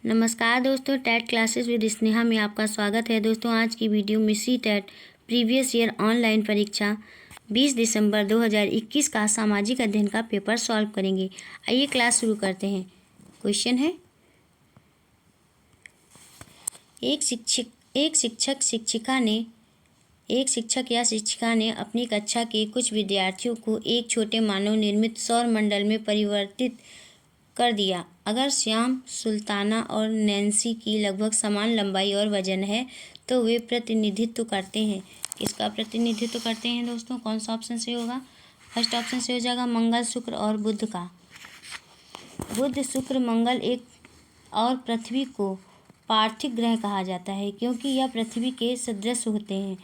नमस्कार दोस्तों, TET classes with Sneha में आपका स्वागत है। दोस्तों, आज की वीडियो में CTET previous year online परीक्षा 20 दिसंबर 2021 का सामाजिक अध्ययन का पेपर सॉल्व करेंगे। आइए क्लास शुरू करते हैं। क्वेश्चन है, एक शिक्षक या शिक्षिका ने अपनी कक्षा के कुछ विद्यार्थियों को एक छोटे मानव निर्मित सौर मंडल में परिवर्तित कर दिया। अगर श्याम, सुल्ताना और नैन्सी की लगभग समान लंबाई और वजन है तो वे प्रतिनिधित्व करते हैं। किसका प्रतिनिधित्व करते हैं दोस्तों? कौन सा ऑप्शन से होगा? फर्स्ट ऑप्शन से हो जाएगा मंगल, शुक्र और बुध का। बुध, शुक्र, मंगल एक और पृथ्वी को पार्थिव ग्रह कहा जाता है क्योंकि यह पृथ्वी के सदृश होते हैं।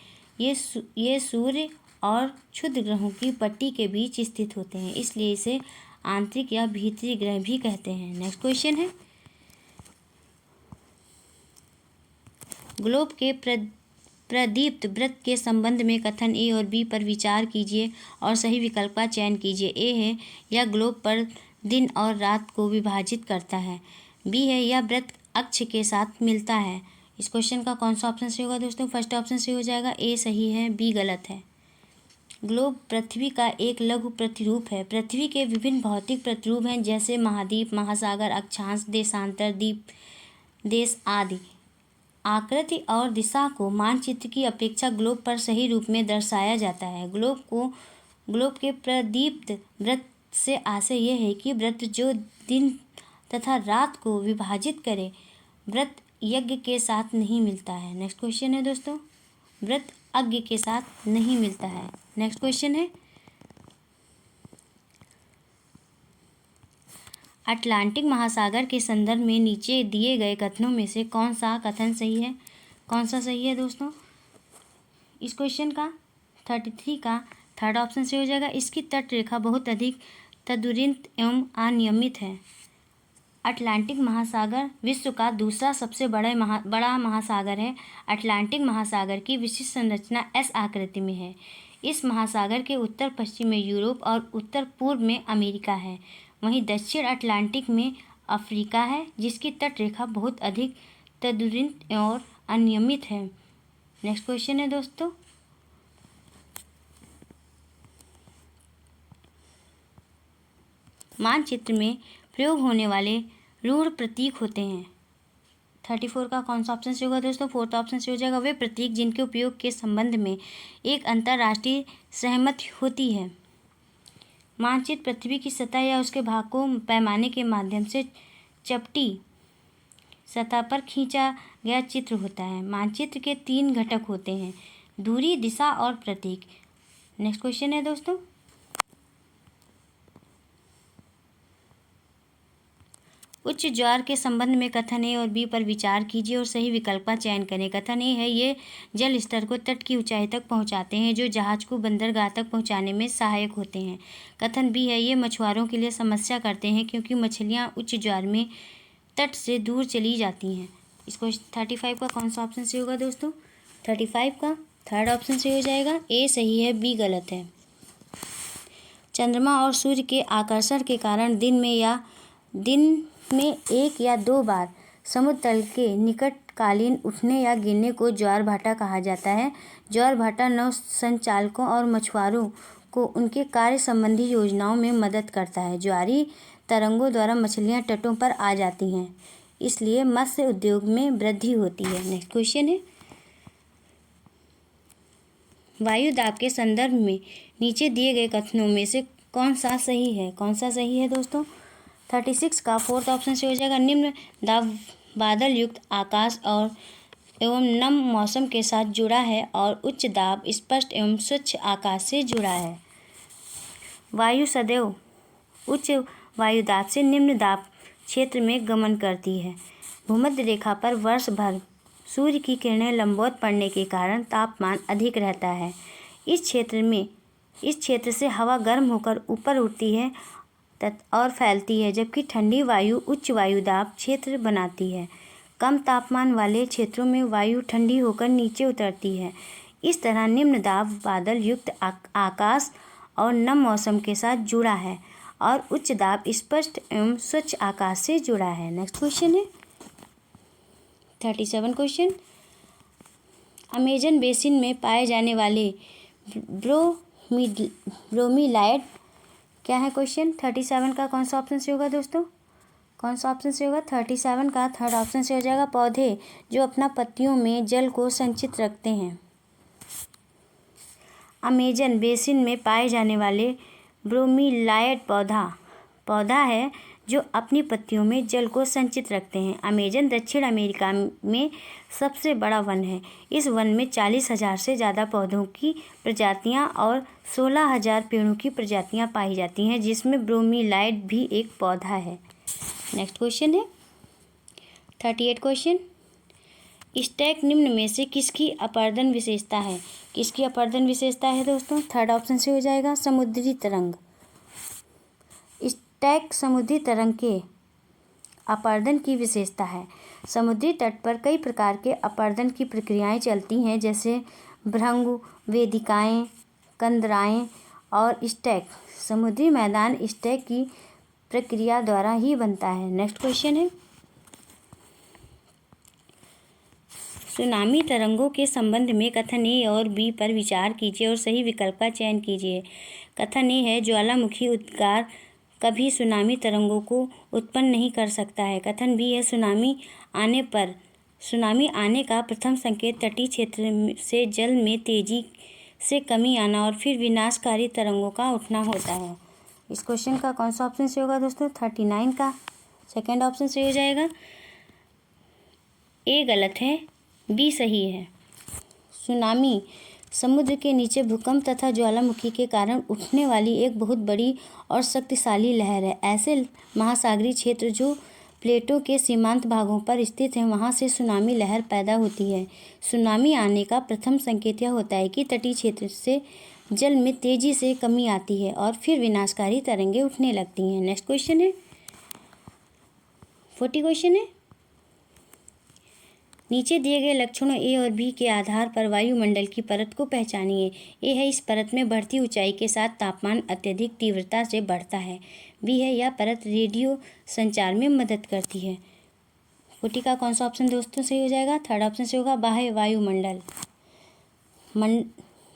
ये सूर्य और क्षुद्र ग्रहों की पट्टी के बीच स्थित होते हैं, इसलिए इसे आंतरिक या भीतरी ग्रह भी कहते हैं। नेक्स्ट क्वेश्चन है, ग्लोब के प्रदीप्त वृत्त के संबंध में कथन ए और बी पर विचार कीजिए और सही विकल्प का चयन कीजिए। ए है, यह ग्लोब पर दिन और रात को विभाजित करता है। बी है, यह वृत्त अक्ष के साथ मिलता है। इस क्वेश्चन का कौन सा ऑप्शन से होगा दोस्तों? फर्स्ट ऑप्शन से हो जाएगा। ए सही है, बी गलत है। ग्लोब पृथ्वी का एक लघु प्रतिरूप है। पृथ्वी के विभिन्न भौतिक प्रतिरूप हैं, जैसे महाद्वीप, महासागर, अक्षांश, देशांतर, द्वीप देश आदि। आकृति और दिशा को मानचित्र की अपेक्षा ग्लोब पर सही रूप में दर्शाया जाता है। ग्लोब के प्रदीप्त वृत्त से आशय यह है कि वृत्त जो दिन तथा रात को विभाजित करे, वृत्त यज्ञ के साथ नहीं मिलता है। नेक्स्ट क्वेश्चन है दोस्तों, वृत्त यज्ञ के साथ नहीं मिलता है। नेक्स्ट क्वेश्चन है, अटलांटिक महासागर के संदर्भ में नीचे दिए गए कथनों में से कौन सा कथन सही है? कौन सा सही है दोस्तों? इस क्वेश्चन का 33 का थर्ड ऑप्शन से हो जाएगा। इसकी तट रेखा बहुत अधिक तदुरित एवं अनियमित है। अटलांटिक महासागर विश्व का दूसरा सबसे बड़ा महासागर है। अटलांटिक महासागर की विशिष्ट संरचना एस आकृति में है। इस महासागर के उत्तर पश्चिम में यूरोप और उत्तर पूर्व में अमेरिका है। वहीं दक्षिण अटलांटिक में अफ्रीका है, जिसकी तट रेखा बहुत अधिक तदुरित और अनियमित है। नेक्स्ट क्वेश्चन है दोस्तों, मानचित्र में प्रयोग होने वाले रूढ़ प्रतीक होते हैं। 34 का कौन सा ऑप्शन से होगा दोस्तों? फोर्थ ऑप्शन से हो जाएगा। वे प्रतीक जिनके उपयोग के संबंध में एक अंतर्राष्ट्रीय सहमति होती है। मानचित्र पृथ्वी की सतह या उसके भाग को पैमाने के माध्यम से चपटी सतह पर खींचा गया चित्र होता है। मानचित्र के 3 घटक होते हैं, दूरी, दिशा और प्रतीक। नेक्स्ट क्वेश्चन है दोस्तों, उच्च ज्वार के संबंध में कथन ए और बी पर विचार कीजिए और सही विकल्प का चयन करें। कथन ए है, ये जल स्तर को तट की ऊंचाई तक पहुंचाते हैं, जो जहाज को बंदरगाह तक पहुंचाने में सहायक होते हैं। कथन बी है, ये मछुआरों के लिए समस्या करते हैं क्योंकि मछलियां उच्च ज्वार में तट से दूर चली जाती हैं। इसको 35 का कौन सा ऑप्शन से होगा दोस्तों? 35 का थर्ड ऑप्शन से हो जाएगा। ए सही है, बी गलत है। चंद्रमा और सूर्य के आकर्षण के कारण दिन में 1 या 2 बार समुद्र तल के निकटकालीन उठने या गिरने को ज्वार भाटा कहा जाता है। ज्वार भाटा नौ संचालकों और मछुआरों को उनके कार्य संबंधी योजनाओं में मदद करता है। ज्वारी तरंगों द्वारा मछलियां तटों पर आ जाती हैं, इसलिए मत्स्य उद्योग में वृद्धि होती है। नेक्स्ट क्वेश्चन है, वायु दाब के संदर्भ में नीचे दिए गए कथनों में से कौन सा सही है? कौन सा सही है दोस्तों? 36 का फोर्थ ऑप्शन से हो जाएगा। निम्न दाब बादल युक्त आकाश और एवं नम मौसम के साथ जुड़ा है और उच्च दाब स्पष्ट एवं स्वच्छ आकाश से जुड़ा है। वायु सदैव उच्च वायु दाब से निम्न दाब क्षेत्र में गमन करती है। भूमध्य रेखा पर वर्ष भर सूर्य की किरणें लंबवत पड़ने के कारण तापमान अधिक रहता है। इस क्षेत्र से हवा गर्म होकर ऊपर उठती है और फैलती है, जबकि ठंडी वायु उच्च वायु दाब क्षेत्र बनाती है। कम तापमान वाले क्षेत्रों में वायु ठंडी होकर नीचे उतरती है। इस तरह निम्न दाब बादल युक्त आकाश और नम मौसम के साथ जुड़ा है और उच्च दाब स्पष्ट एवं स्वच्छ आकाश से जुड़ा है। नेक्स्ट क्वेश्चन है, 37 क्वेश्चन, अमेजन बेसिन में पाए जाने वाले ब्रोमीलाइड क्या है क्वेश्चन। 37 का कौन सा ऑप्शन से होगा दोस्तों, कौन सा ऑप्शन से होगा। 37 का थर्ड ऑप्शन से हो जाएगा, पौधे जो अपना पत्तियों में जल को संचित रखते हैं। अमेजन बेसिन में पाए जाने वाले ब्रोमीलाइड पौधा है जो अपनी पत्तियों में जल को संचित रखते हैं। अमेजन दक्षिण अमेरिका में सबसे बड़ा वन है। इस वन में 40,000 से ज़्यादा पौधों की प्रजातियां और 16,000 पेड़ों की प्रजातियां पाई जाती हैं, जिसमें ब्रोमीलाइड भी एक पौधा है। नेक्स्ट क्वेश्चन है 38 क्वेश्चन, स्टैक निम्न में से किसकी अपर्दन विशेषता है। किसकी अपर्दन विशेषता है दोस्तों। थर्ड ऑप्शन से हो जाएगा, समुद्री तरंग। स्टैक समुद्री तरंग के अपर्दन की विशेषता है। समुद्री तट पर कई प्रकार के अपर्दन की प्रक्रियाएं चलती हैं, जैसे भृंग, वेदिकाएं, कंदराएं और स्टैक। समुद्री मैदान स्टैक की प्रक्रिया द्वारा ही बनता है। नेक्स्ट क्वेश्चन है, सुनामी तरंगों के संबंध में कथन ए और बी पर विचार कीजिए और सही विकल्प का चयन कीजिए। कथन ए है, ज्वालामुखी उद्गार कभी सुनामी तरंगों को उत्पन्न नहीं कर सकता है। कथन बी है, सुनामी आने का प्रथम संकेत तटीय क्षेत्र से जल में तेजी से कमी आना और फिर विनाशकारी तरंगों का उठना होता है। इस क्वेश्चन का कौन सा ऑप्शन से होगा दोस्तों। 39 का सेकेंड ऑप्शन से हो जाएगा। ए गलत है, बी सही है। सुनामी समुद्र के नीचे भूकंप तथा ज्वालामुखी के कारण उठने वाली एक बहुत बड़ी और शक्तिशाली लहर है। ऐसे महासागरीय क्षेत्र जो प्लेटों के सीमांत भागों पर स्थित हैं, वहां से सुनामी लहर पैदा होती है। सुनामी आने का प्रथम संकेत यह होता है कि तटीय क्षेत्र से जल में तेजी से कमी आती है और फिर विनाशकारी तरंगें उठने लगती हैं। नेक्स्ट क्वेश्चन है 40 क्वेश्चन है, नीचे दिए गए लक्षणों ए और बी के आधार पर वायुमंडल की परत को पहचानिए। ए है, इस परत में बढ़ती ऊंचाई के साथ तापमान अत्यधिक तीव्रता से बढ़ता है। बी है, यह परत रेडियो संचार में मदद करती है। 40 का कौन सा ऑप्शन दोस्तों सही हो जाएगा। थर्ड ऑप्शन से होगा, बाह्य वायुमंडल।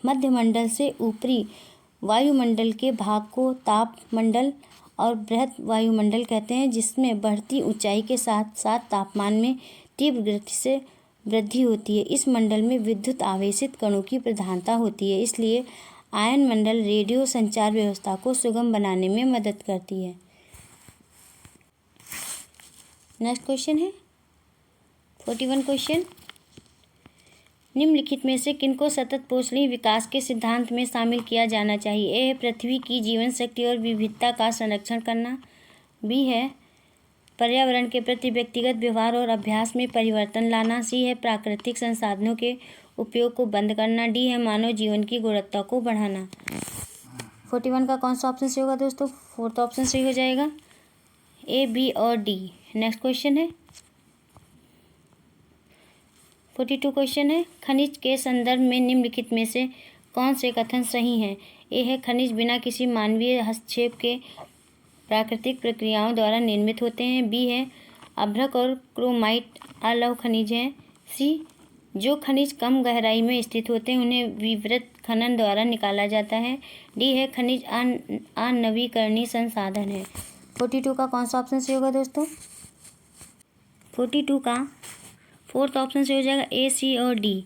मध्यमंडल से ऊपरी वायुमंडल के भाग को तापमंडल और बृहद वायुमंडल कहते हैं, जिसमें बढ़ती ऊंचाई के साथ साथ तापमान में तीव्र गति से वृद्धि होती है। इस मंडल में विद्युत आवेशित कणों की प्रधानता होती है, इसलिए आयन मंडल रेडियो संचार व्यवस्था को सुगम बनाने में मदद करती है। नेक्स्ट क्वेश्चन है 41 क्वेश्चन, निम्नलिखित में से किनको सतत पोषणीय विकास के सिद्धांत में शामिल किया जाना चाहिए। ए है, पृथ्वी की जीवन शक्ति और विविधता का संरक्षण करना। बी है, पर्यावरण के प्रति व्यक्तिगत व्यवहार और अभ्यास में परिवर्तन लाना। सी है, प्राकृतिक संसाधनों के उपयोग को बंद करना। डी है, मानव जीवन की गुणवत्ता को बढ़ाना। 41 का कौन सा ऑप्शन सही होगा दोस्तों। फोर्थ ऑप्शन सही हो जाएगा, ए, बी और डी। नेक्स्ट क्वेश्चन है 42 क्वेश्चन है, खनिज के संदर्भ में निम्नलिखित में से कौन से कथन सही हैं। ए है, खनिज बिना किसी मानवीय हस्तक्षेप के प्राकृतिक प्रक्रियाओं द्वारा निर्मित होते हैं। बी है, अभ्रक और क्रोमाइट अलौह खनिज हैं। सी, जो खनिज कम गहराई में स्थित होते हैं उन्हें विवृत खनन द्वारा निकाला जाता है। डी है, खनिज अनवीकरणीय संसाधन है। 42 का कौन सा ऑप्शन सही होगा दोस्तों। 42 का फोर्थ ऑप्शन से हो जाएगा, ए, सी और डी।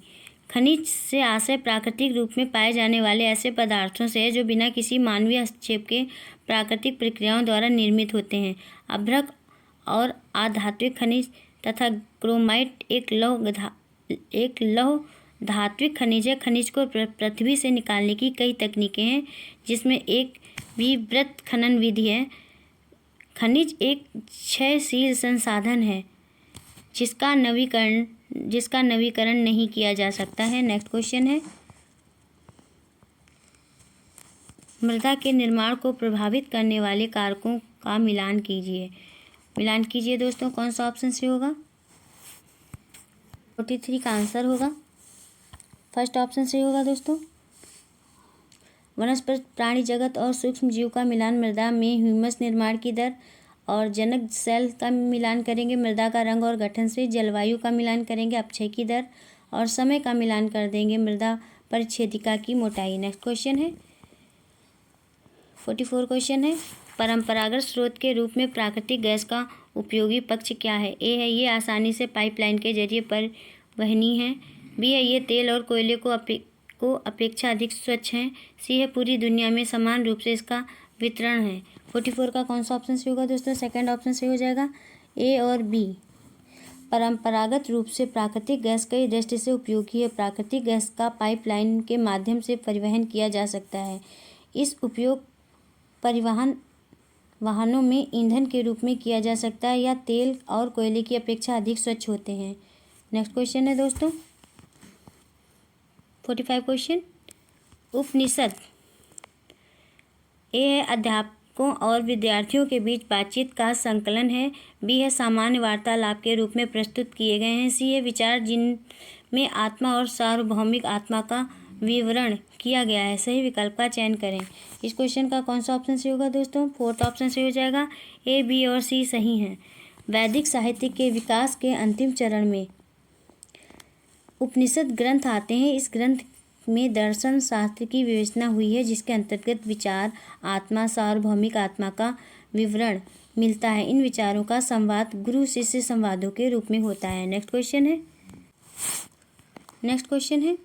खनिज से आशय प्राकृतिक रूप में पाए जाने वाले ऐसे पदार्थों से है जो बिना किसी मानवीय हस्तक्षेप के प्राकृतिक प्रक्रियाओं द्वारा निर्मित होते हैं। अभ्रक और अधात्विक खनिज तथा क्रोमाइट एक लौह धात्विक खनिज है। खनिज को पृथ्वी से निकालने की कई तकनीकें हैं, जिसमें एक विवृत खनन विधि है। खनिज एक क्षयशील संसाधन है जिसका नवीकरण नहीं किया जा सकता है। नेक्स्ट क्वेश्चन है, मृदा के निर्माण को प्रभावित करने वाले कारकों का मिलान कीजिए दोस्तों। कौन सा ऑप्शन से होगा। 43 का आंसर होगा फर्स्ट ऑप्शन से होगा दोस्तों। वनस्पति प्राणी जगत और सूक्ष्म जीव का मिलान मृदा में ह्यूमस निर्माण की दर और जनक सेल का मिलान करेंगे मृदा का रंग और गठन से, जलवायु का मिलान करेंगे अपक्षय की दर, और समय का मिलान कर देंगे मृदा परिच्छेदिका की मोटाई। नेक्स्ट क्वेश्चन है 44 क्वेश्चन है, परंपरागत स्रोत के रूप में प्राकृतिक गैस का उपयोगी पक्ष क्या है? ए है ये आसानी से पाइपलाइन के जरिए परिवहनीय है। बी है ये तेल और कोयले को अपेक्षा अधिक स्वच्छ है। सी है पूरी दुनिया में समान रूप से इसका वितरण है। 44 का कौन सा ऑप्शन सही होगा दोस्तों? सेकंड ऑप्शन सही हो जाएगा, ए और बी। परंपरागत रूप से प्राकृतिक गैस कई दृष्टि से उपयोगी है। प्राकृतिक गैस का पाइपलाइन के माध्यम से परिवहन किया जा सकता है। इस उपयोग परिवहन वाहनों में ईंधन के रूप में किया जा सकता है या तेल और कोयले की अपेक्षा अधिक स्वच्छ होते हैं। नेक्स्ट क्वेश्चन है दोस्तों 45 क्वेश्चन, उपनिषद। ए है अध्यापकों और विद्यार्थियों के बीच बातचीत का संकलन है। बी है सामान्य वार्तालाप के रूप में प्रस्तुत किए गए हैं। सी है विचार जिनमें आत्मा और सार्वभौमिक आत्मा का विवरण किया गया है। सही विकल्प का चयन करें। इस क्वेश्चन का कौन सा ऑप्शन सही होगा दोस्तों? फोर्थ ऑप्शन सही हो जाएगा, ए, बी और सी सही हैं। वैदिक साहित्य के विकास के अंतिम चरण में उपनिषद ग्रंथ आते हैं। इस ग्रंथ में दर्शन शास्त्र की विवेचना हुई है, जिसके अंतर्गत विचार, आत्मा, सार्वभौमिक आत्मा का विवरण मिलता है। इन विचारों का संवाद गुरु शिष्य संवादों के रूप में होता है। नेक्स्ट क्वेश्चन है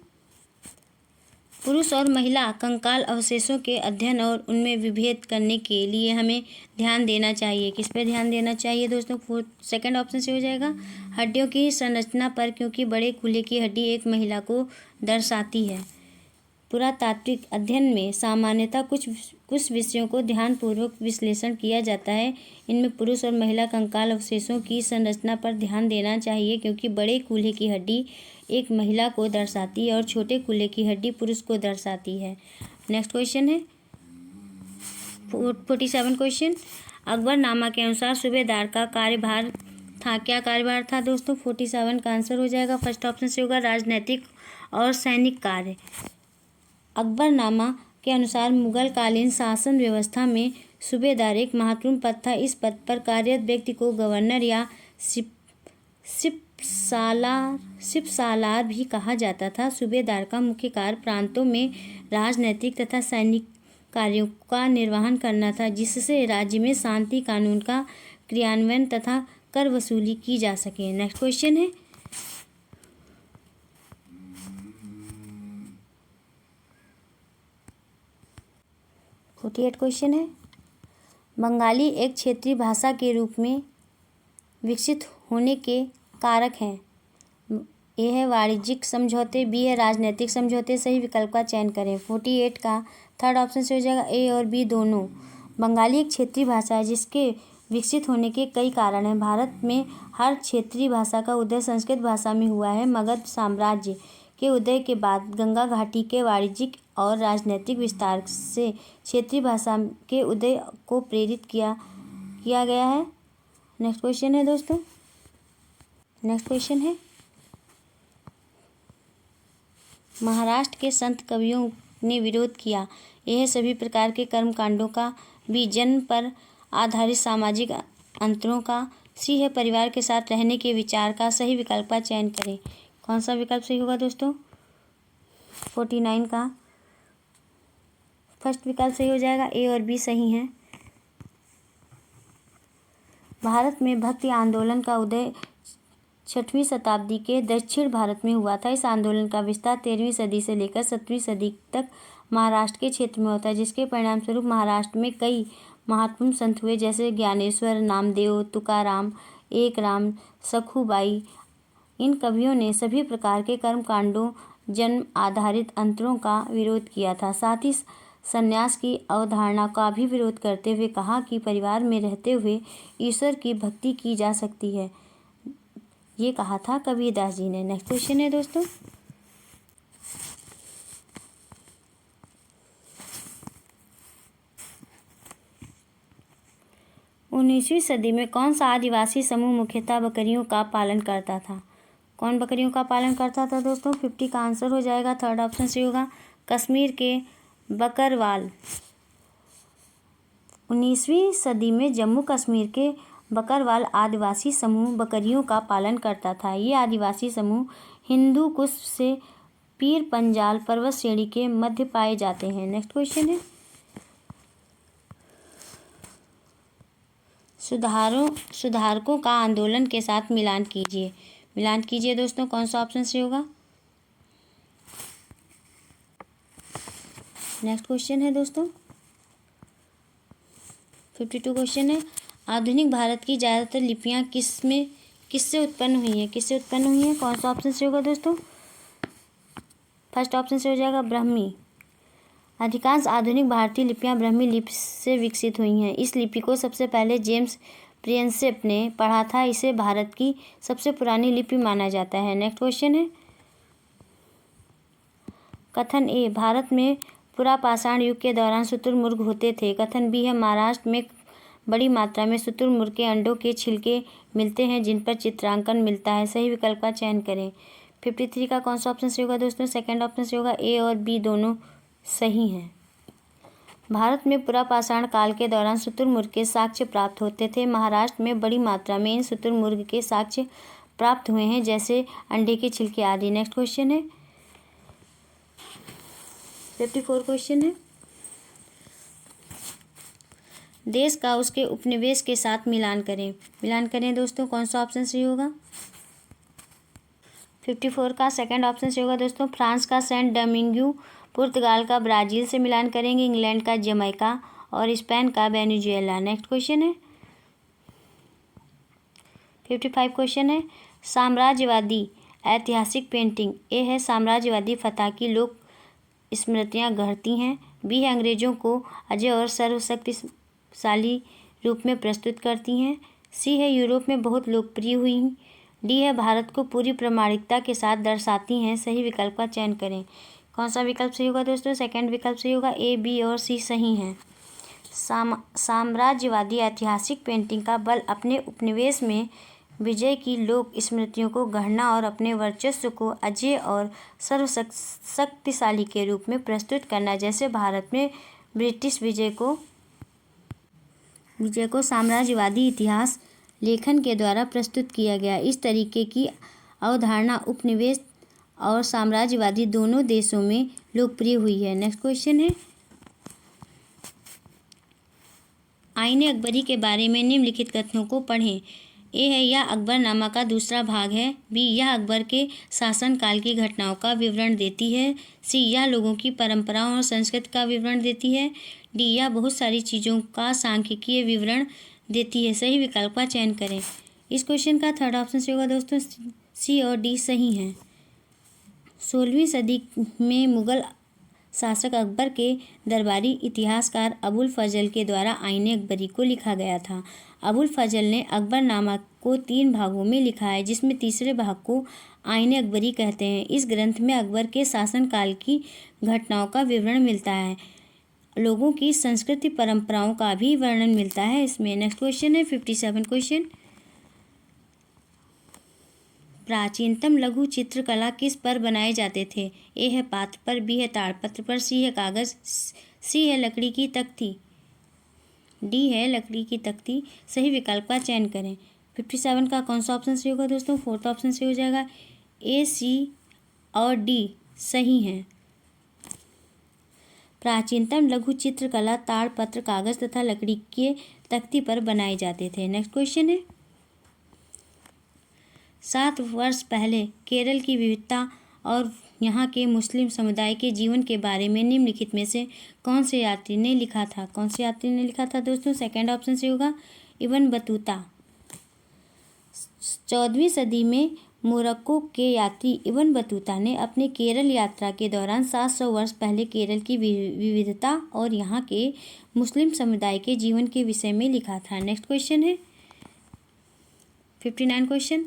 पुरुष और महिला कंकाल अवशेषों के अध्ययन और उनमें विभेद करने के लिए हमें ध्यान देना चाहिए। किस पे ध्यान देना चाहिए दोस्तों? सेकंड ऑप्शन से हो जाएगा, हड्डियों की संरचना पर, क्योंकि बड़े कूल्हे की हड्डी एक महिला को दर्शाती है। पुरातात्विक अध्ययन में सामान्यतः कुछ विषयों को ध्यानपूर्वक विश्लेषण किया जाता है। इनमें पुरुष और महिला कंकाल अवशेषों की संरचना पर ध्यान देना चाहिए, क्योंकि बड़े कूल्हे की हड्डी एक महिला को दर्शाती है और छोटे कूल्हे की हड्डी पुरुष को दर्शाती है। नेक्स्ट क्वेश्चन है 47 क्वेश्चन, अकबरनामा के अनुसार सूबेदार का कार्यभार था। क्या कार्यभार था दोस्तों? 47 का आंसर हो जाएगा फर्स्ट ऑप्शन से होगा, राजनैतिक और सैनिक कार्य। अकबरनामा के अनुसार मुगल कालीन शासन व्यवस्था में सूबेदार एक महत्वपूर्ण पद था। इस पद पर कार्यरत व्यक्ति को गवर्नर या सिपसालार भी कहा जाता था। सूबेदार का मुख्य कार्य प्रांतों में राजनैतिक तथा सैनिक कार्यों का निर्वहन करना था, जिससे राज्य में शांति, कानून का क्रियान्वयन तथा कर वसूली की जा सके। नेक्स्ट क्वेश्चन है 48 क्वेश्चन है, बंगाली एक क्षेत्रीय भाषा के रूप में विकसित होने के कारक हैं। ए है वाणिज्यिक समझौते, बी है राजनीतिक समझौते। सही विकल्प का चयन करें। 48 का थर्ड ऑप्शन से हो जाएगा, ए और बी दोनों। बंगाली एक क्षेत्रीय भाषा है जिसके विकसित होने के कई कारण हैं। भारत में हर क्षेत्रीय भाषा का उदय संस्कृत भाषा में हुआ है। मगध साम्राज्य के उदय के बाद गंगा घाटी के वाणिज्यिक और राजनीतिक विस्तार से क्षेत्रीय भाषा के उदय को प्रेरित किया गया है। नेक्स्ट क्वेश्चन है दोस्तों, नेक्स्ट क्वेश्चन है, महाराष्ट्र के संत कवियों ने विरोध किया। यह सभी प्रकार के कर्मकांडों का, बी जन्म पर आधारित सामाजिक अंतरों का, सी है परिवार के साथ रहने के विचार का। सही विकल्प का चयन करें। कौन सा विकल्प सही होगा दोस्तों? 49 का फर्स्ट विकल्प सही हो जाएगा, ए और बी सही हैं। भारत में भक्ति आंदोलन का उदय 6वीं शताब्दी के दक्षिण भारत में हुआ था। इस आंदोलन का विस्तार 13वीं सदी से लेकर 7वीं सदी तक महाराष्ट्र के क्षेत्र में होता है, जिसके परिणाम स्वरूप महाराष्ट्र में कई महत्वपूर्ण संत हुए, जैसे ज्ञानेश्वर, नामदेव, तुकाराम, एकराम, सखुबाई। इन कवियों ने सभी प्रकार के कर्मकांडों, जन्म आधारित अंतरों का विरोध किया था। साथ ही संन्यास की अवधारणा का भी विरोध करते हुए कहा कि परिवार में रहते हुए ईश्वर की भक्ति की जा सकती है। ये कहा था कबीरदास जी ने। नेक्स्ट क्वेश्चन है दोस्तों, उन्नीसवीं सदी में कौन सा आदिवासी समूह मुख्यतः बकरियों का पालन करता था? कौन बकरियों का पालन करता था दोस्तों? 50 का आंसर हो जाएगा, थर्ड ऑप्शन से होगा, कश्मीर के बकरवाल। 19वीं सदी में जम्मू कश्मीर के बकरवाल आदिवासी समूह बकरियों का पालन करता था। ये आदिवासी समूह हिंदू कुश से पीर पंजाल पर्वत श्रेणी के मध्य पाए जाते हैं। नेक्स्ट क्वेश्चन है, सुधारकों का आंदोलन के साथ मिलान कीजिए। मिलान कीजिए दोस्तों, कौन सा ऑप्शन से होगा? नेक्स्ट क्वेश्चन है दोस्तों 52 क्वेश्चन है, आधुनिक भारत की ज़्यादातर लिपियाँ किससे उत्पन्न हुई हैं? किससे उत्पन्न हुई हैं? कौन सा ऑप्शन से होगा दोस्तों? फर्स्ट ऑप्शन से हो जाएगा ब्राह्मी। अधिकांश आधुनिक भारतीय लिपियाँ ब्राह्मी लिपि से विकसित हुई हैं। इस लिपि को सबसे पहले जेम्स प्रिंसेप ने पढ़ा था। इसे भारत की सबसे पुरानी लिपि माना जाता है। नेक्स्ट क्वेश्चन है, कथन ए, भारत में पुरापाषाण युग के दौरान शुतुरमुर्ग होते थे। कथन बी है, महाराष्ट्र में बड़ी मात्रा में शुतुरमुर्ग के अंडों के छिलके मिलते हैं जिन पर चित्रांकन मिलता है। सही विकल्प का चयन करें। 53 का कौन सा ऑप्शन से होगा दोस्तों? सेकंड ऑप्शन से होगा। ए और बी दोनों सही हैं। भारत में पुरापाषाण काल के दौरान शुतुरमुर्ग के साक्ष्य प्राप्त होते थे। महाराष्ट्र में बड़ी मात्रा में इन शुतुरमुर्ग के साक्ष्य प्राप्त हुए हैं, जैसे अंडे के छिलके आदि। नेक्स्ट क्वेश्चन है 54 क्वेश्चन है, देश का उसके उपनिवेश के साथ मिलान करें। मिलान करें दोस्तों, कौन सा ऑप्शन सही होगा? 54 का सेकंड ऑप्शन से होगा दोस्तों, फ्रांस का सेंट डोमिंगो, पुर्तगाल का ब्राज़ील से मिलान करेंगे, इंग्लैंड का जमैका और स्पेन का वेनेजुएला। नेक्स्ट क्वेश्चन है 55 क्वेश्चन है, साम्राज्यवादी ऐतिहासिक पेंटिंग। ए है, साम्राज्यवादी फतह की लोक स्मृतियाँ गढ़ती हैं। बी है, अंग्रेजों को अजय और सर्वशक्तिशाली रूप में प्रस्तुत करती हैं। सी है, यूरोप में बहुत लोकप्रिय हुई। डी है, भारत को पूरी प्रामाणिकता के साथ दर्शाती हैं। सही विकल्प का चयन करें। कौन सा विकल्प सही होगा दोस्तों? सेकंड विकल्प सही होगा। ए, बी और सी सही हैं। साम्राज्यवादी ऐतिहासिक पेंटिंग का बल अपने उपनिवेश में विजय की लोक स्मृतियों को गढ़ना और अपने वर्चस्व को अजय और सर्वशक्तिशाली के रूप में प्रस्तुत करना। जैसे भारत में ब्रिटिश विजय को साम्राज्यवादी इतिहास लेखन के द्वारा प्रस्तुत किया गया। इस तरीके की अवधारणा उपनिवेश और साम्राज्यवादी दोनों देशों में लोकप्रिय हुई है। नेक्स्ट क्वेश्चन है, आईने अकबरी के बारे में निम्नलिखित कथनों को पढ़ें। ए है, यह अकबरनामा का दूसरा भाग है। बी, यह अकबर के शासनकाल की घटनाओं का विवरण देती है। सी, यह लोगों की परंपराओं और संस्कृति का विवरण देती है। डी, यह बहुत सारी चीज़ों का सांख्यिकीय विवरण देती है। सही विकल्प का चयन करें। इस क्वेश्चन का थर्ड ऑप्शन से होगा दोस्तों, सी और डी सही हैं। 16वीं सदी में मुगल शासक अकबर के दरबारी इतिहासकार अबुल फजल के द्वारा आईने अकबरी को लिखा गया था। अबुल फजल ने अकबरनामा को 3 भागों में लिखा है, जिसमें तीसरे भाग को आईने अकबरी कहते हैं। इस ग्रंथ में अकबर के शासनकाल की घटनाओं का विवरण मिलता है। लोगों की संस्कृति परंपराओं का भी वर्णन मिलता है इसमें। नेक्स्ट क्वेश्चन है 57 क्वेश्चन, प्राचीनतम लघु चित्रकला किस पर बनाए जाते थे? ए है, पात्र पर। बी है, ताड़पत्र पर। सी है, कागज। सी है, लकड़ी की तख्ती। डी है, लकड़ी की तख्ती। सही विकल्प का चयन करें। 57 का कौन सा ऑप्शन सही होगा दोस्तों? फोर्थ ऑप्शन सही हो जाएगा। ए, सी और डी सही हैं। प्राचीनतम लघु चित्रकला ताड़पत्र, कागज तथा लकड़ी के तख्ती पर बनाए जाते थे। नेक्स्ट क्वेश्चन है, 7 वर्ष पहले केरल की विविधता और यहाँ के मुस्लिम समुदाय के जीवन के बारे में निम्नलिखित में से कौन से यात्री ने लिखा था? कौन से यात्री ने लिखा था दोस्तों? सेकंड ऑप्शन से होगा, इब्न बतूता। 14वीं सदी में मोरक्को के यात्री इब्न बतूता ने अपने केरल यात्रा के दौरान 700 वर्ष पहले केरल की विविधता और यहाँ के मुस्लिम समुदाय के जीवन के विषय में लिखा था। नेक्स्ट क्वेश्चन है 59 क्वेश्चन,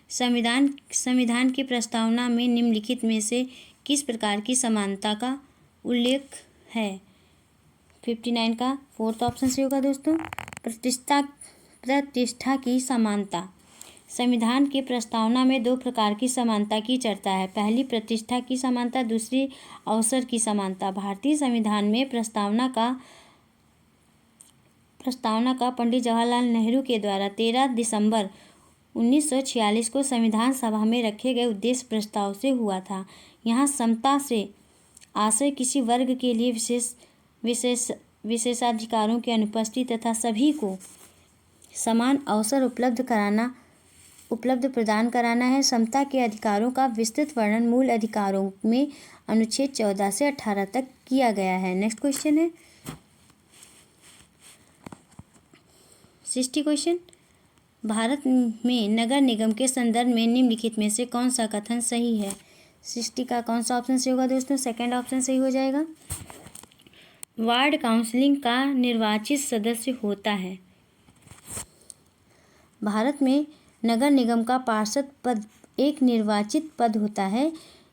संविधान की प्रस्तावना में निम्नलिखित में से किस प्रकार की समानता का उल्लेख है? 59 का फोर्थ ऑप्शन से होगा दोस्तों, प्रतिष्ठा की समानता। संविधान की प्रस्तावना में 2 प्रकार की समानता की चर्चा है। पहली प्रतिष्ठा की समानता, दूसरी अवसर की समानता। भारतीय संविधान में प्रस्तावना का प्रस्तावना का पंडित जवाहरलाल नेहरू के द्वारा 13 दिसंबर 1946 को संविधान सभा में रखे गए उद्देश्य प्रस्ताव से हुआ था। यहाँ समता से आशय किसी वर्ग के लिए विशेषाधिकारों की अनुपस्थिति तथा सभी को समान अवसर उपलब्ध प्रदान कराना है। समता के अधिकारों का विस्तृत वर्णन मूल अधिकारों में अनुच्छेद 14 से 18 तक किया गया है। नेक्स्ट क्वेश्चन है 60 क्वेश्चन। भारत में नगर निगम के संदर्भ में निम्नलिखित में से कौन सा कथन सही है? 60 का कौन सा ऑप्शन सही होगा दोस्तों? सेकंड ऑप्शन सही हो जाएगा। वार्ड काउंसिलिंग का निर्वाचित सदस्य होता है। भारत में नगर निगम का पार्षद पद एक निर्वाचित पद होता है।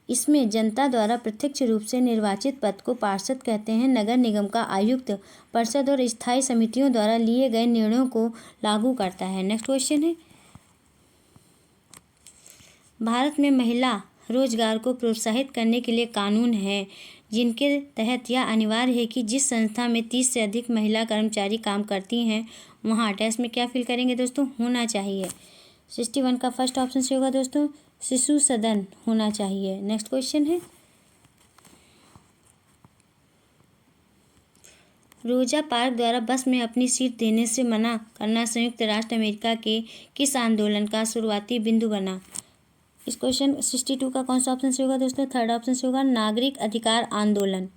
इसमें जनता द्वारा प्रत्यक्ष रूप से निर्वाचित पद को पार्षद कहते हैं। नगर निगम का आयुक्त परिषद और स्थायी समितियों द्वारा लिए गए निर्णयों को लागू करता है। नेक्स्ट क्वेश्चन है भारत में महिला रोजगार को प्रोत्साहित करने के लिए कानून है जिनके तहत यह अनिवार्य है कि जिस संस्था में 30 से अधिक महिला कर्मचारी काम करती हैं वहाँ टेस्ट में क्या फिल करेंगे दोस्तों? होना चाहिए। 61 का फर्स्ट ऑप्शन से होगा दोस्तों, शिशु सदन होना चाहिए। नेक्स्ट क्वेश्चन है रोजा पार्क द्वारा बस में अपनी सीट देने से मना करना संयुक्त राष्ट्र अमेरिका के किस आंदोलन का शुरुआती बिंदु बना? इस क्वेश्चन 62 का कौन सा ऑप्शन से होगा दोस्तों? थर्ड ऑप्शन से होगा नागरिक अधिकार आंदोलन।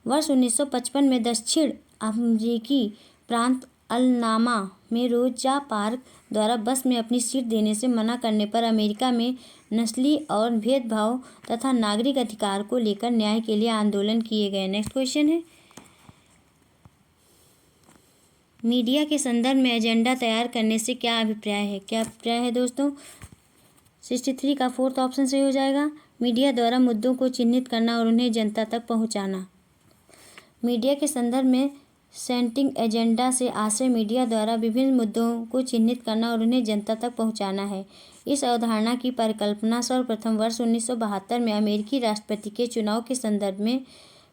वर्ष 1955 में दक्षिण अफ्रीकी प्रांत अलनामा में रोजा पार्क द्वारा बस में अपनी सीट देने से मना करने पर अमेरिका में नस्ली और भेदभाव तथा नागरिक अधिकार को लेकर न्याय के लिए आंदोलन किए गए। नेक्स्ट क्वेश्चन है मीडिया के संदर्भ में एजेंडा तैयार करने से क्या अभिप्राय है? क्या अभिप्राय है दोस्तों? 63 का फोर्थ ऑप्शन सही हो जाएगा। मीडिया द्वारा मुद्दों को चिन्हित करना और उन्हें जनता तक पहुंचाना। मीडिया के संदर्भ में सेटिंग एजेंडा से आशय मीडिया द्वारा विभिन्न मुद्दों को चिन्हित करना और उन्हें जनता तक पहुंचाना है। इस अवधारणा की परिकल्पना सर्वप्रथम वर्ष 1972 में अमेरिकी राष्ट्रपति के चुनाव के संदर्भ में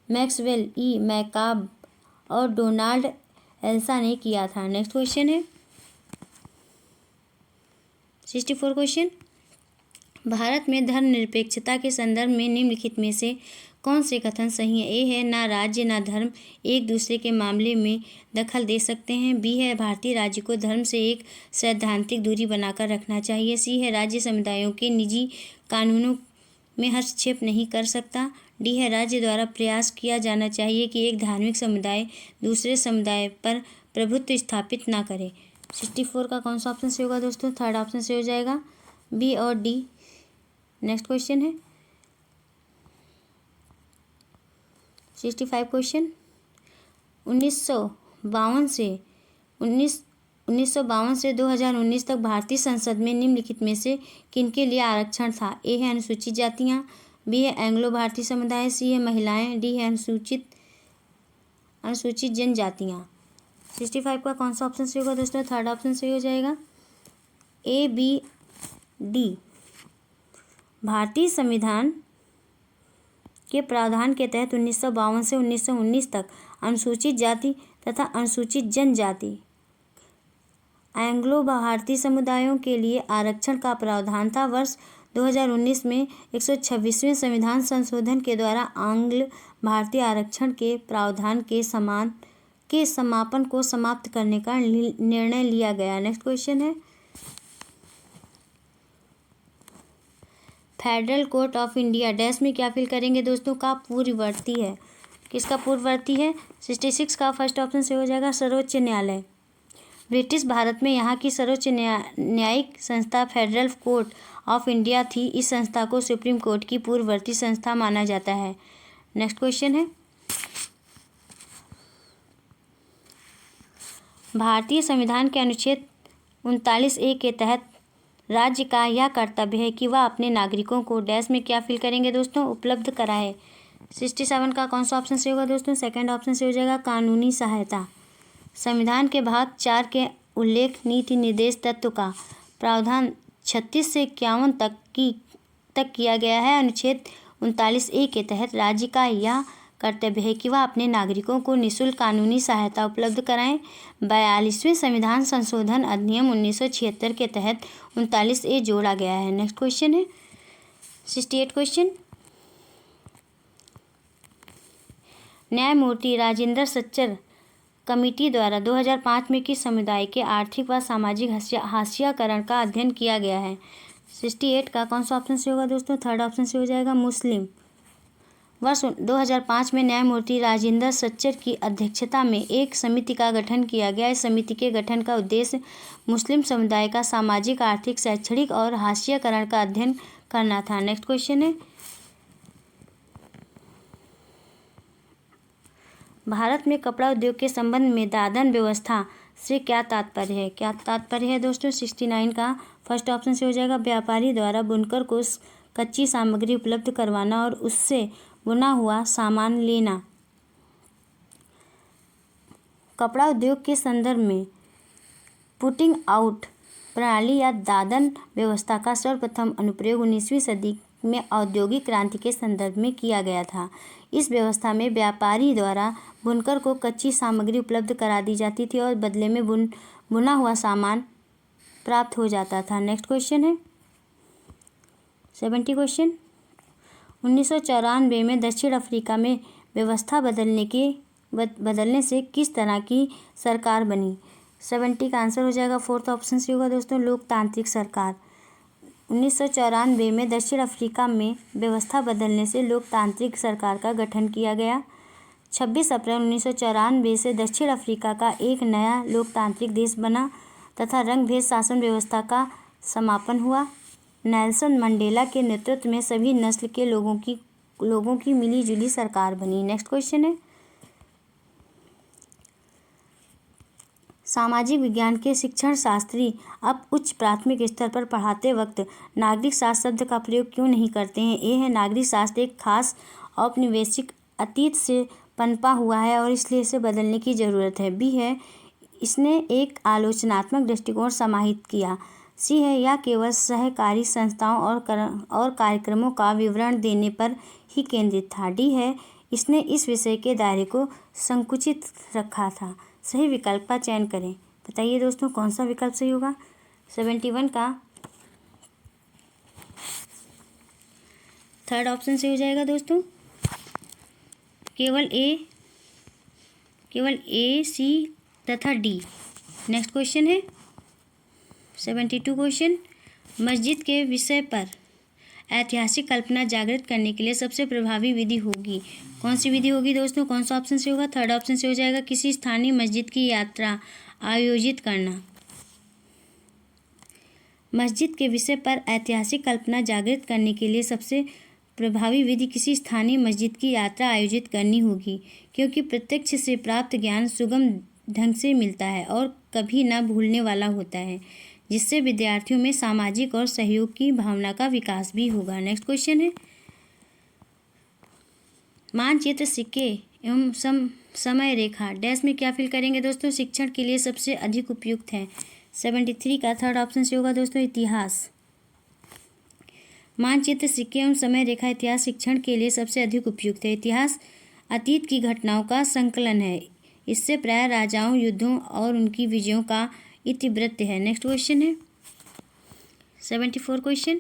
मैक्सवेल ई मैकाब और डोनाल्ड एल्सा ने किया था। नेक्स्ट क्वेश्चन है 64 क्वेश्चन। भारत में धर्मनिरपेक्षता के संदर्भ में निम्नलिखित में से कौन से कथन सही है? ए है ना राज्य ना धर्म एक दूसरे के मामले में दखल दे सकते हैं। बी है भारतीय राज्य को धर्म से एक सैद्धांतिक दूरी बनाकर रखना चाहिए। सी है राज्य समुदायों के निजी कानूनों में हस्तक्षेप नहीं कर सकता। डी है राज्य द्वारा प्रयास किया जाना चाहिए कि एक धार्मिक समुदाय दूसरे समुदाय पर प्रभुत्व स्थापित ना करे। 64 का कौन सा ऑप्शन से होगा दोस्तों? थर्ड ऑप्शन से हो जाएगा, बी और डी। नेक्स्ट क्वेश्चन है 65 क्वेश्चन। 1952 से 2019 तक भारतीय संसद में निम्नलिखित में से किनके लिए आरक्षण था? ए है अनुसूचित जातियाँ, बी है एंग्लो भारतीय समुदाय, सी है महिलाएं, डी है अनुसूचित जनजातियाँ। 65 का कौन सा ऑप्शन सही होगा दोस्तों? थर्ड ऑप्शन सही हो जाएगा, ए बी डी। भारतीय संविधान के प्रावधान के तहत 1952 से 1919 तक अनुसूचित जाति तथा अनुसूचित जनजाति एंग्लो भारतीय समुदायों के लिए आरक्षण का प्रावधान था। वर्ष 2019 में 126वें संविधान संशोधन के द्वारा आंग्ल भारतीय आरक्षण के प्रावधान के समापन को समाप्त करने का निर्णय लिया गया। नेक्स्ट क्वेश्चन है federal court of India dash में क्या फिल करेंगे दोस्तों? का पूर्ववर्ती है। किसका पूर्ववर्ती है? 66 का फर्स्ट ऑप्शन से हो जाएगा, सर्वोच्च न्यायालय। ब्रिटिश भारत में यहाँ की सर्वोच्च न्यायिक संस्था फेडरल कोर्ट ऑफ इंडिया थी। इस संस्था को सुप्रीम कोर्ट की पूर्ववर्ती संस्था माना जाता है। नेक्स्ट क्वेश्चन है भारतीय संविधान के अनुच्छेद 39A के तहत राज्य का यह कर्तव्य है कि वह अपने नागरिकों को डैश में क्या फिल करेंगे दोस्तों? उपलब्ध कराए। 67 का कौन सा ऑप्शन से होगा दोस्तों? सेकंड ऑप्शन से हो जाएगा, कानूनी सहायता। संविधान के भाग 4 के उल्लेख नीति निर्देश तत्व का प्रावधान 36 से 51 तक किया गया है। अनुच्छेद 39A के तहत राज्य का यह कर्तव्य है कि वह अपने नागरिकों को निःशुल्क कानूनी सहायता उपलब्ध कराएं। 42वें संविधान संशोधन अधिनियम 1976 के तहत 39A जोड़ा गया है। नेक्स्ट क्वेश्चन है 68 क्वेश्चन। न्यायमूर्ति राजेंद्र सच्चर कमेटी द्वारा 2005 में किस समुदाय के आर्थिक व सामाजिक हाशियाकरण का अध्ययन किया गया है? 68 का कौन सा ऑप्शन से होगा दोस्तों? थर्ड ऑप्शन से हो जाएगा मुस्लिम। वर्ष 2005 में न्यायमूर्ति राजेंद्र सच्चर की अध्यक्षता में एक समिति का गठन किया गया। इस समिति के गठन का उद्देश्य मुस्लिम समुदाय का सामाजिक, आर्थिक, शैक्षणिक और हाशियाकरण का अध्ययन करना था। नेक्स्ट क्वेश्चन है भारत में कपड़ा उद्योग के संबंध में दादन व्यवस्था से क्या तात्पर्य है? क्या तात्पर्य है दोस्तों? 69 का फर्स्ट ऑप्शन से हो जाएगा व्यापारी द्वारा बुनकर को कच्ची सामग्री उपलब्ध करवाना और उससे बुना हुआ सामान लेना। कपड़ा उद्योग के संदर्भ में पुटिंग आउट प्रणाली या दादन व्यवस्था का सर्वप्रथम अनुप्रयोग 19वीं सदी में औद्योगिक क्रांति के संदर्भ में किया गया था। इस व्यवस्था में व्यापारी द्वारा बुनकर को कच्ची सामग्री उपलब्ध करा दी जाती थी और बदले में बुना हुआ सामान प्राप्त हो जाता था। नेक्स्ट क्वेश्चन है 70 क्वेश्चन। 1994 में दक्षिण अफ्रीका में व्यवस्था बदलने से किस तरह की सरकार बनी? 70 का आंसर हो जाएगा फोर्थ ऑप्शन से होगा दोस्तों लोकतांत्रिक सरकार। 1994 में दक्षिण अफ्रीका में व्यवस्था बदलने से लोकतांत्रिक सरकार का गठन किया गया। 26 अप्रैल 1994 से दक्षिण अफ्रीका का एक नया लोकतांत्रिक देश बना तथा रंगभेद शासन व्यवस्था का समापन हुआ। नेल्सन मंडेला के नेतृत्व में सभी नस्ल के लोगों की मिलीजुली सरकार बनी। नेक्स्ट क्वेश्चन है सामाजिक विज्ञान के शिक्षण शास्त्री अब उच्च प्राथमिक स्तर पर पढ़ाते वक्त नागरिक शास्त्र शब्द का प्रयोग क्यों नहीं करते हैं? ए है नागरिक शास्त्र एक खास औपनिवेशिक अतीत से पनपा हुआ है और इसलिए इसे बदलने की ज़रूरत है। बी है इसने एक आलोचनात्मक दृष्टिकोण समाहित किया। सी है यह केवल सहकारी संस्थाओं और कार्यक्रमों का विवरण देने पर ही केंद्रित था। डी है इसने इस विषय के दायरे को संकुचित रखा था। सही विकल्प का चयन करें। बताइए दोस्तों कौन सा विकल्प सही होगा? 71 का थर्ड ऑप्शन से हो जाएगा दोस्तों केवल ए, सी तथा डी। नेक्स्ट क्वेश्चन है 72 क्वेश्चन। मस्जिद के विषय पर ऐतिहासिक कल्पना जागृत करने के लिए सबसे प्रभावी विधि होगी? कौन सी विधि होगी दोस्तों? कौन सा ऑप्शन से होगा? थर्ड ऑप्शन से हो जाएगा किसी स्थानीय मस्जिद की यात्रा आयोजित करना। मस्जिद के विषय पर ऐतिहासिक कल्पना जागृत करने के लिए सबसे प्रभावी विधि किसी स्थानीय मस्जिद की यात्रा आयोजित करनी होगी, क्योंकि प्रत्यक्ष से प्राप्त ज्ञान सुगम ढंग से मिलता है और कभी न भूलने वाला होता है, जिससे विद्यार्थियों में सामाजिक और सहयोग की भावना का विकास भी होगा। नेक्स्ट क्वेश्चन है मानचित्र, सिक्के एवं समय रेखा डैश में क्या फिल करेंगे दोस्तों? शिक्षण के लिए सबसे अधिक उपयुक्त है। 73 का थर्ड ऑप्शन से होगा दोस्तों इतिहास। मानचित्र, सिक्के एवं समय रेखा इतिहास शिक्षण के लिए सबसे अधिक उपयुक्त है। इतिहास अतीत की घटनाओं का संकलन है। इससे प्राय राजाओं, युद्धों और उनकी विजयों का इतिवृत्त है। नेक्स्ट क्वेश्चन है 74 क्वेश्चन।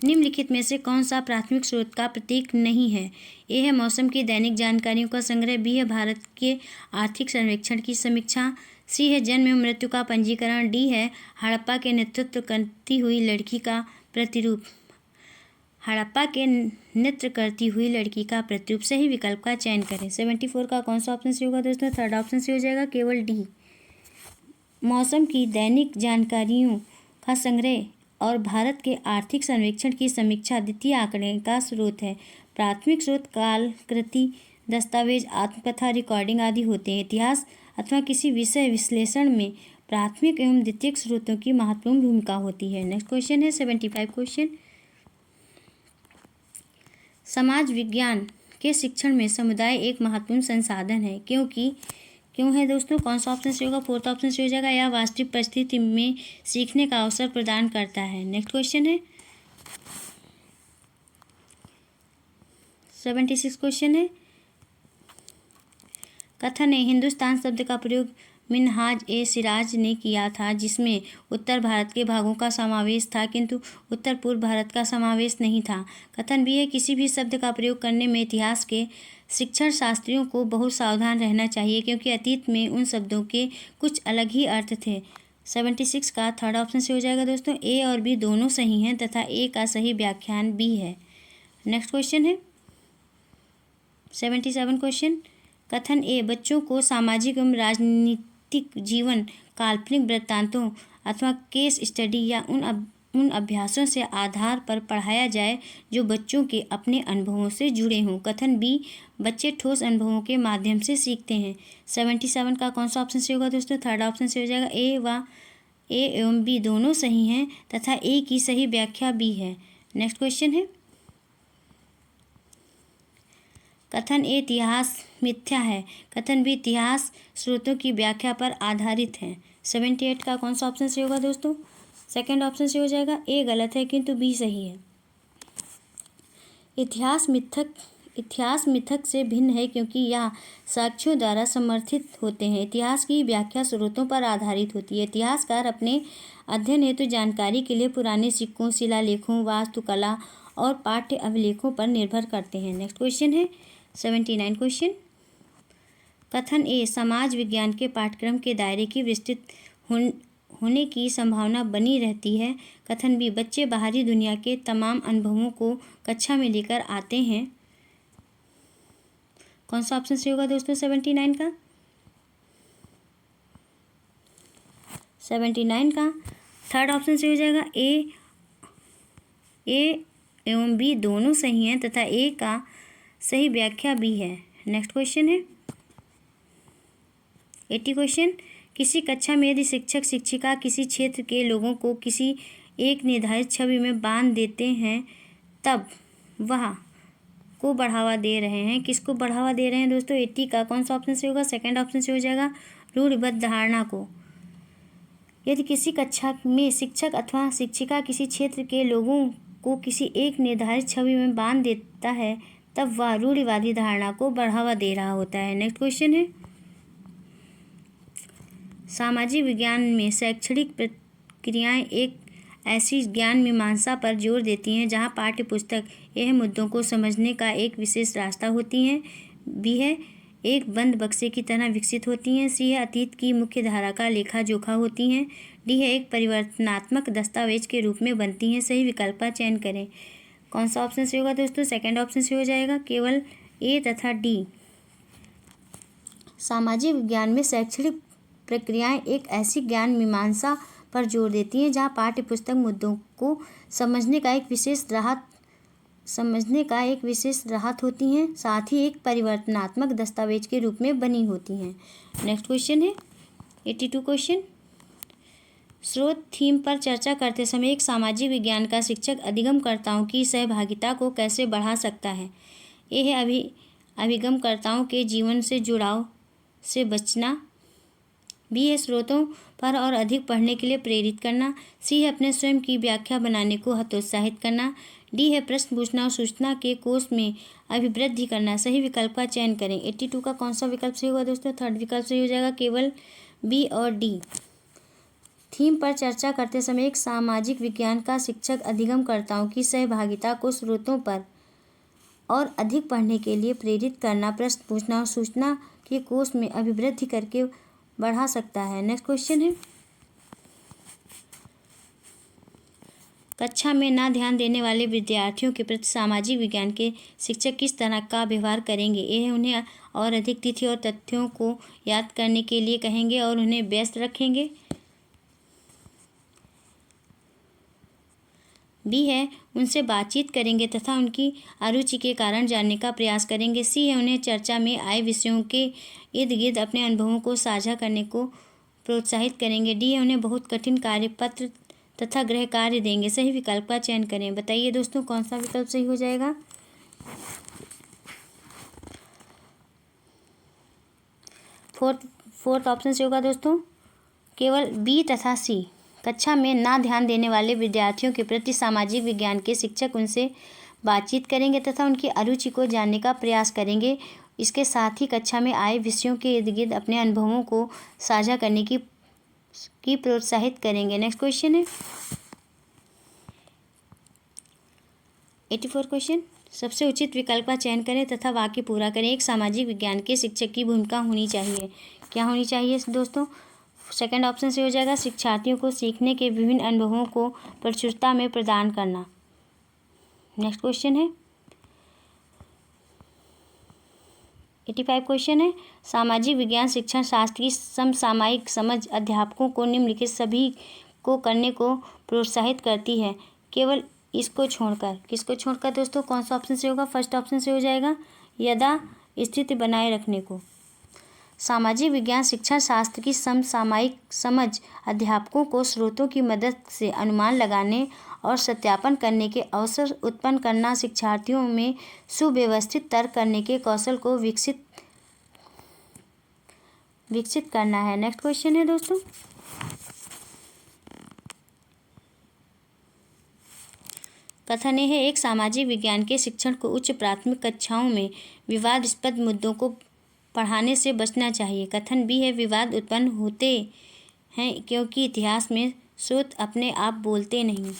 निम्नलिखित में से कौन सा प्राथमिक स्रोत का प्रतीक नहीं है? ए है मौसम की दैनिक जानकारियों का संग्रह। बी है भारत के आर्थिक सर्वेक्षण की समीक्षा। सी है जन्म एवं मृत्यु का पंजीकरण। डी है हड़प्पा के नेतृत्व करती हुई लड़की का प्रतिरूप। हड़प्पा के नृत्य करती हुई लड़की का प्रतिरूप। सही विकल्प का चयन करें। 74 का कौन सा ऑप्शन से होगा दोस्तों? थर्ड ऑप्शन से हो जाएगा केवल डी। मौसम की दैनिक जानकारियों का संग्रह और भारत के आर्थिक सर्वेक्षण की समीक्षा द्वितीय आंकड़े का स्रोत है। प्राथमिक स्रोत कालकृति, दस्तावेज, आत्मकथा, रिकॉर्डिंग आदि होते हैं। इतिहास अथवा किसी विषय विश्लेषण में प्राथमिक एवं द्वितीयक स्रोतों की महत्वपूर्ण भूमिका होती है। नेक्स्ट क्वेश्चन है 75 क्वेश्चन। समाज विज्ञान के शिक्षण में समुदाय एक महत्वपूर्ण संसाधन है। क्यों है दोस्तों? कौन सा ऑप्शन से होगा? फोर्थ ऑप्शन से हो जाएगा यह वास्तविक परिस्थिति में सीखने का अवसर प्रदान करता है। नेक्स्ट क्वेश्चन है 76 क्वेश्चन है। कथन है हिंदुस्तान शब्द का प्रयोग मिन्हाज ए सिराज ने किया था, जिसमें उत्तर भारत के भागों का समावेश था किंतु उत्तर पूर्व भारत का समावेश नहीं था। कथन भी है किसी भी शब्द का प्रयोग करने में इतिहास के शिक्षण शास्त्रियों को बहुत सावधान रहना चाहिए, क्योंकि अतीत में उन शब्दों के कुछ अलग ही अर्थ थे। 76 का थर्ड ऑप्शन से हो जाएगा दोस्तों। ए और बी दोनों सही हैं तथा ए का सही व्याख्यान बी है। नेक्स्ट क्वेश्चन है 77 क्वेश्चन। कथन ए बच्चों को सामाजिक एवं राजनीतिक जीवन, काल्पनिक वृत्तांतों अथवा केस स्टडी या उन अभ्यासों से आधार पर पढ़ाया जाए जो बच्चों के अपने अनुभवों से जुड़े हों। कथन बी बच्चे ठोस अनुभवों के माध्यम से सीखते हैं। 77 का कौन सा ऑप्शन से होगा दोस्तों? थर्ड ऑप्शन से हो जाएगा। ए एवं बी दोनों सही हैं तथा ए की सही व्याख्या बी है। नेक्स्ट क्वेश्चन है कथन ए इतिहास मिथ्या है। कथन बी इतिहास स्रोतों की व्याख्या पर आधारित है। 78 का कौन सा ऑप्शन से होगा दोस्तों? सेकंड ऑप्शन से हो जाएगा। ए गलत है किंतु बी सही है। इतिहास मिथक से भिन्न है क्योंकि यह साक्ष्यों द्वारा समर्थित होते हैं। इतिहास की व्याख्या स्रोतों पर आधारित होती है। इतिहासकार अपने अध्ययन हेतु जानकारी के लिए पुराने सिक्कों, शिलालेखों, वास्तुकला और पाठ्य अभिलेखों पर निर्भर करते हैं। नेक्स्ट क्वेश्चन है 79 क्वेश्चन। कथन ए समाज विज्ञान के पाठ्यक्रम के दायरे की विस्तृत होने की संभावना बनी रहती है। कथन बी बच्चे बाहरी दुनिया के तमाम अनुभवों को कक्षा में लेकर आते हैं। कौन सा ऑप्शन से होगा दोस्तों 79 का? 79 का थर्ड ऑप्शन से हो जाएगा। ए एवं बी दोनों सही हैं तथा ए का सही व्याख्या बी है। नेक्स्ट क्वेश्चन है 80 क्वेश्चन। किसी कक्षा में यदि शिक्षक शिक्षिका किसी क्षेत्र के लोगों को किसी एक निर्धारित छवि में बांध देते हैं तब वह को बढ़ावा दे रहे हैं। किसको बढ़ावा दे रहे हैं दोस्तों? 80 का कौन सा ऑप्शन से होगा? सेकंड ऑप्शन से हो जाएगा। रूढ़िबद्ध धारणा को। यदि किसी कक्षा में शिक्षक अथवा शिक्षिका किसी क्षेत्र के लोगों को किसी एक निर्धारित छवि में बांध देता है तब वह रूढ़िवादी धारणा को बढ़ावा दे रहा होता है। नेक्स्ट क्वेश्चन है सामाजिक विज्ञान में शैक्षणिक प्रक्रियाएं एक ऐसी ज्ञान मीमांसा पर जोर देती हैं जहां पाठ्य पुस्तक यह मुद्दों को समझने का एक विशेष रास्ता होती हैं। बी है एक बंद बक्से की तरह विकसित होती हैं। सी है अतीत की मुख्य धारा का लेखा जोखा होती हैं। डी है एक परिवर्तनात्मक दस्तावेज के रूप में बनती हैं। सही विकल्प का चयन करें। कौन सा ऑप्शन से होगा दोस्तों? सेकंड ऑप्शन से हो जाएगा। केवल ए तथा डी। सामाजिक विज्ञान में शैक्षणिक प्रक्रियाएं एक ऐसी ज्ञान मीमांसा पर जोर देती हैं जहां पाठ्य पुस्तक मुद्दों को समझने का एक विशेष राहत होती हैं, साथ ही एक परिवर्तनात्मक दस्तावेज के रूप में बनी होती हैं। नेक्स्ट क्वेश्चन है 82 क्वेश्चन। स्रोत थीम पर चर्चा करते समय एक सामाजिक विज्ञान का शिक्षक अधिगमकर्ताओं की सहभागिता को कैसे बढ़ा सकता है? ए है अभिगमकर्ताओं के जीवन से जुड़ाव से बचना। बी है स्रोतों पर और अधिक पढ़ने के लिए प्रेरित करना। सी है अपने स्वयं की व्याख्या बनाने को हतोत्साहित करना। डी है प्रश्न पूछना और सूचना के कोष में अभिवृद्धि करना। सही विकल्प का चयन करें। 82 का कौन सा विकल्प सही होगा दोस्तों? थर्ड विकल्प सही हो जाएगा। केवल बी और डी। थीम पर चर्चा करते समय एक सामाजिक विज्ञान का शिक्षक अधिगमकर्ताओं की सहभागिता को स्रोतों पर और अधिक पढ़ने के लिए प्रेरित करना, प्रश्न पूछना और सूचना के कोष में अभिवृद्धि करके बढ़ा सकता है। नेक्स्ट क्वेश्चन है कक्षा में ना ध्यान देने वाले विद्यार्थियों के प्रति सामाजिक विज्ञान के शिक्षक किस तरह का व्यवहार करेंगे? ये उन्हें और अधिक तिथि और तथ्यों को याद करने के लिए कहेंगे और उन्हें व्यस्त रखेंगे। बी है उनसे बातचीत करेंगे तथा उनकी अरुचि के कारण जानने का प्रयास करेंगे। सी है उन्हें चर्चा में आए विषयों के इर्द गिर्द अपने अनुभवों को साझा करने को प्रोत्साहित करेंगे। डी है उन्हें बहुत कठिन कार्यपत्र तथा गृह कार्य देंगे। सही विकल्प का चयन करें। बताइए दोस्तों कौन सा विकल्प सही हो जाएगा? फोर्थ ऑप्शन से होगा दोस्तों केवल बी तथा सी। कक्षा में ना ध्यान देने वाले विद्यार्थियों के प्रति सामाजिक विज्ञान के शिक्षक उनसे बातचीत करेंगे तथा उनकी अरुचि को जानने का प्रयास करेंगे। इसके साथ ही कक्षा में आए विषयों के इर्द गिर्द अपने अनुभवों को साझा करने की प्रोत्साहित करेंगे। नेक्स्ट क्वेश्चन है 84 क्वेश्चन। सबसे उचित विकल्प का चयन करें तथा वाक्य पूरा करें। एक सामाजिक विज्ञान के शिक्षक की भूमिका होनी चाहिए। क्या होनी चाहिए दोस्तों? सेकंड ऑप्शन से हो जाएगा शिक्षार्थियों को सीखने के विभिन्न अनुभवों को प्रचुरता में प्रदान करना। नेक्स्ट क्वेश्चन है 85 क्वेश्चन है सामाजिक विज्ञान शिक्षण शास्त्र की समसामयिक समझ अध्यापकों को निम्नलिखित सभी को करने को प्रोत्साहित करती है केवल इसको छोड़कर। किसको छोड़कर दोस्तों? कौन सा ऑप्शन से होगा? फर्स्ट ऑप्शन से हो जाएगा यदा स्थिति बनाए रखने को। सामाजिक विज्ञान शिक्षण शास्त्र की समसामयिक समझ अध्यापकों को स्रोतों की मदद से अनुमान लगाने और सत्यापन करने के अवसर उत्पन्न करना, शिक्षार्थियों में सुव्यवस्थित तर्क करने के कौशल को विकसित करना है। नेक्स्ट क्वेश्चन है दोस्तों कथन है एक सामाजिक विज्ञान के शिक्षण को उच्च प्राथमिक कक्षाओं में विवादास्पद मुद्दों को पढ़ाने से बचना चाहिए। कथन बी है विवाद उत्पन्न होते हैं क्योंकि इतिहास में स्रोत अपने आप बोलते नहीं।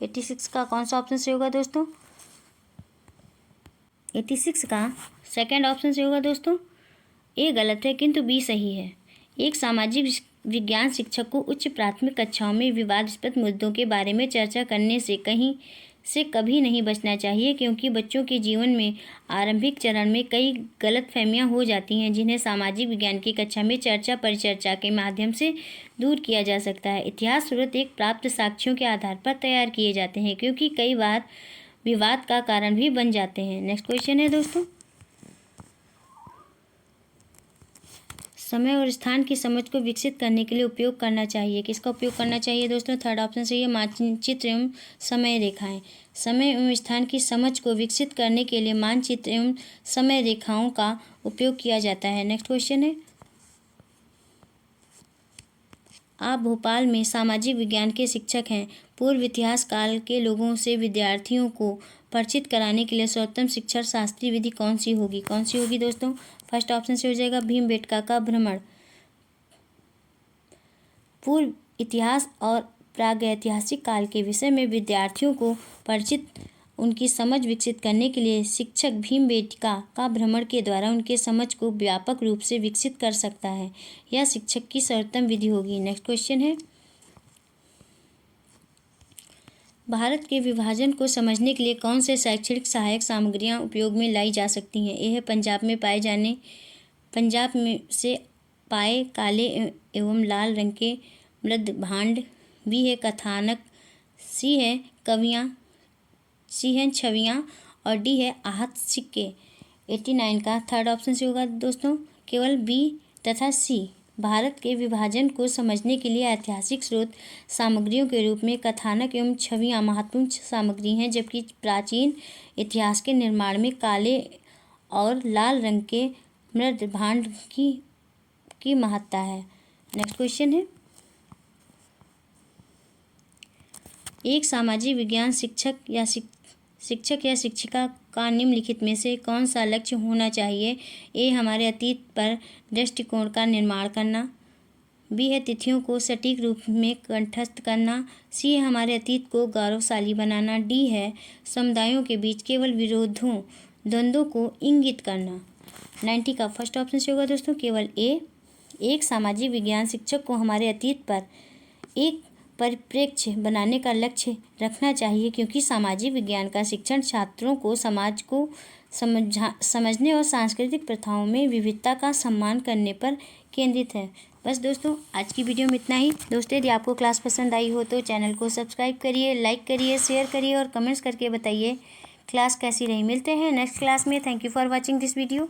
86 का कौन सा ऑप्शन से होगा दोस्तों? 86 का सेकंड ऑप्शन से होगा दोस्तों। ए गलत है किंतु बी सही है। एक सामाजिक विज्ञान शिक्षक को उच्च प्राथमिक कक्षाओं में विवादास्पद मुद्दों के बारे में चर्चा करने से कभी नहीं बचना चाहिए क्योंकि बच्चों के जीवन में आरंभिक चरण में कई गलतफहमियां हो जाती हैं जिन्हें सामाजिक विज्ञान की कक्षा में चर्चा परिचर्चा के माध्यम से दूर किया जा सकता है। इतिहास स्रोत एक प्राप्त साक्ष्यों के आधार पर तैयार किए जाते हैं क्योंकि कई बार विवाद का कारण भी बन जाते हैं। नेक्स्ट क्वेश्चन है दोस्तों समय और स्थान की समझ को विकसित करने के लिए उपयोग करना चाहिए। किसका उपयोग करना चाहिए दोस्तों? थर्ड ऑप्शन से ये मानचित्र एवं समय रेखाएं। समय एवं स्थान की समझ को विकसित करने के लिए मानचित्र एवं समय रेखाओं का उपयोग किया जाता है। नेक्स्ट क्वेश्चन है आप भोपाल में सामाजिक विज्ञान के शिक्षक हैं। पूर्व इतिहास काल के लोगों से विद्यार्थियों को परिचित कराने के लिए सर्वोत्तम शिक्षण शास्त्रीय विधि कौन सी होगी? कौन सी होगी दोस्तों? फर्स्ट ऑप्शन से हो जाएगा भीमबेटका का भ्रमण। पूर्व इतिहास और प्रागैतिहासिक काल के विषय में विद्यार्थियों को परिचित उनकी समझ विकसित करने के लिए शिक्षक भीमबेटका का भ्रमण के द्वारा उनके समझ को व्यापक रूप से विकसित कर सकता है। यह शिक्षक की सर्वोत्तम विधि होगी। नेक्स्ट क्वेश्चन है भारत के विभाजन को समझने के लिए कौन से शैक्षणिक सहायक सामग्रियां उपयोग में लाई जा सकती हैं? ए है पंजाब में से पाए काले एवं लाल रंग के मृद भांड। बी है कथानक। सी है छवियां और डी है आहत सिक्के। 89 का थर्ड ऑप्शन से होगा दोस्तों केवल बी तथा सी। भारत के विभाजन को समझने के लिए ऐतिहासिक स्रोत सामग्रियों के रूप में कथानक एवं छवियां महत्वपूर्ण सामग्री हैं जबकि प्राचीन इतिहास के निर्माण में काले और लाल रंग के मृद भांड की महत्ता है। नेक्स्ट क्वेश्चन है एक सामाजिक विज्ञान शिक्षक या शिक्षिका का निम्नलिखित में से कौन सा लक्ष्य होना चाहिए? ए हमारे अतीत पर दृष्टिकोण का निर्माण करना। बी है तिथियों को सटीक रूप में कंठस्थ करना। सी है हमारे अतीत को गौरवशाली बनाना। डी है समुदायों के बीच केवल द्वंद्वों को इंगित करना। 90 का फर्स्ट ऑप्शन से होगा दोस्तों केवल ए। एक सामाजिक विज्ञान शिक्षक को हमारे अतीत पर एक परिप्रेक्ष्य बनाने का लक्ष्य रखना चाहिए क्योंकि सामाजिक विज्ञान का शिक्षण छात्रों को समाज को समझने और सांस्कृतिक प्रथाओं में विविधता का सम्मान करने पर केंद्रित है। बस दोस्तों आज की वीडियो में इतना ही। दोस्तों यदि आपको क्लास पसंद आई हो तो चैनल को सब्सक्राइब करिए, लाइक करिए, शेयर करिए और कमेंट्स करके बताइए क्लास कैसी रही। मिलते हैं नेक्स्ट क्लास में। Thank you for watching this video.